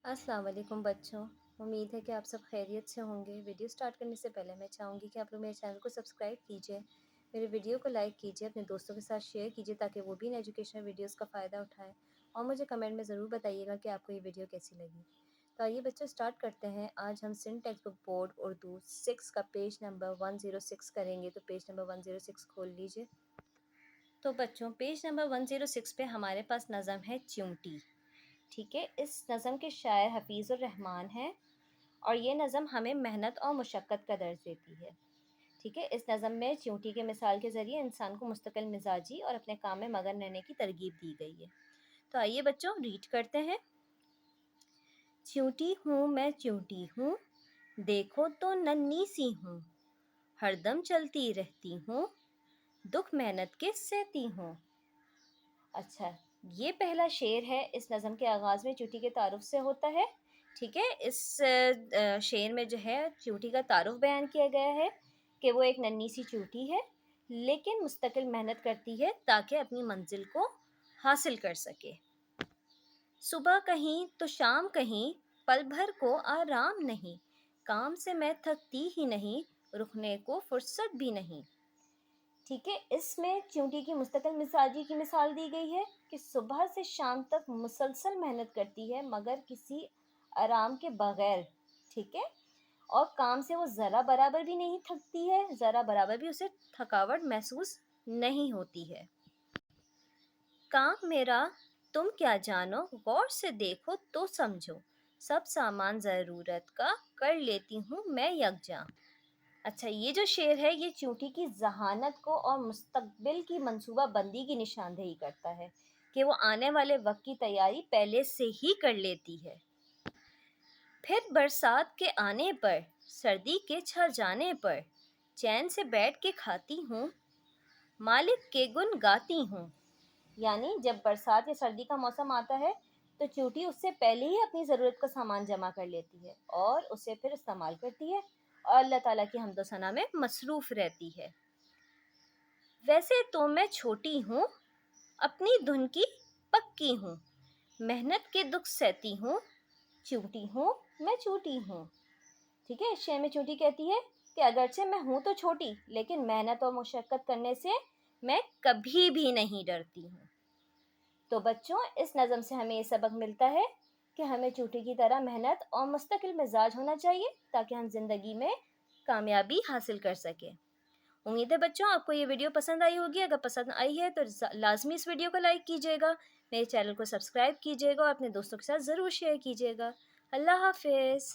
अस्सलाम वालेकुम बच्चों। उम्मीद है कि आप सब खैरियत से होंगे। वीडियो स्टार्ट करने से पहले मैं चाहूँगी कि आप लोग मेरे चैनल को सब्सक्राइब कीजिए, मेरे वीडियो को लाइक कीजिए, अपने दोस्तों के साथ शेयर कीजिए ताकि वो भी इन एजुकेशनल वीडियोस का फ़ायदा उठाएं। और मुझे कमेंट में ज़रूर बताइएगा कि आपको ये वीडियो कैसी लगी। तो आइए बच्चों स्टार्ट करते हैं। आज हम Sindh textbook board Urdu 6 का पेज नंबर 106 करेंगे। तो पेज नंबर 106 खोल लीजिए। तो बच्चों पेज नंबर 106 पे हमारे पास नज़म है चिमटी। ठीक है, इस नज़म के शायर हफीज़ुर रहमान हैं और ये नज़म हमें मेहनत और मुशक्क़त का दर्ज देती है। ठीक है, इस नज़म में चींटी के मिसाल के ज़रिए इंसान को मुस्तकिल मिजाजी और अपने काम में मगन रहने की तरगीब दी गई है। तो आइए बच्चों रीड करते हैं। चींटी हूँ मैं चींटी हूँ, देखो तो नन्ही सी हूँ, हरदम चलती रहती हूँ, दुख मेहनत के सहती हूँ। अच्छा, ये पहला शेर है। इस नज़म के आगाज़ में चींटी के तारुफ से होता है। ठीक है, इस शेर में जो है चींटी का तारुफ बयान किया गया है कि वो एक नन्ही सी चींटी है लेकिन मुस्तकिल मेहनत करती है ताकि अपनी मंजिल को हासिल कर सके। सुबह कहीं तो शाम कहीं, पल भर को आराम नहीं, काम से मैं थकती ही नहीं, रुकने को फुर्सत भी नहीं। ठीक है, इसमें चींटी की मुस्तकिल मिजाजी की मिसाल दी गई है कि सुबह से शाम तक मुसलसल मेहनत करती है मगर किसी आराम के बगैर। ठीक है, और काम से वो ज़रा बराबर भी नहीं थकती है, ज़रा बराबर भी उसे थकावट महसूस नहीं होती है। काम मेरा तुम क्या जानो, गौर से देखो तो समझो, सब सामान ज़रूरत का कर लेती हूँ मैं यकजा। अच्छा, ये जो शेर है ये चींटी की ज़हानत को और मुस्तकबिल की मंसूबा बंदी की निशानदेही करता है कि वो आने वाले वक्त की तैयारी पहले से ही कर लेती है। फिर बरसात के आने पर, सर्दी के छा जाने पर, चैन से बैठ के खाती हूँ, मालिक के गुण गाती हूँ। यानी जब बरसात या सर्दी का मौसम आता है तो चींटी उससे पहले ही अपनी ज़रूरत का सामान जमा कर लेती है और उसे फिर इस्तेमाल करती है और अल्लाह ताला की हम्दो सना में मसरूफ़ रहती है। वैसे तो मैं छोटी हूँ, अपनी धुन की पक्की हूँ, मेहनत के दुख सहती हूँ, चींटी हूँ मैं चूटी हूँ। ठीक है, इस शेर में चींटी कहती है कि अगरचे मैं हूँ तो छोटी लेकिन मेहनत और मुशक्क़त करने से मैं कभी भी नहीं डरती हूँ। तो बच्चों इस नज़म से हमें ये सबक मिलता है कि हमें चींटी की तरह मेहनत और मुस्तकिल मिजाज होना चाहिए ताकि हम ज़िंदगी में कामयाबी हासिल कर सकें। उम्मीद है बच्चों आपको ये वीडियो पसंद आई होगी। अगर पसंद आई है तो लाजमी इस वीडियो को लाइक कीजिएगा, मेरे चैनल को सब्सक्राइब कीजिएगा और अपने दोस्तों के साथ ज़रूर शेयर कीजिएगा। अल्लाह हाफिज़।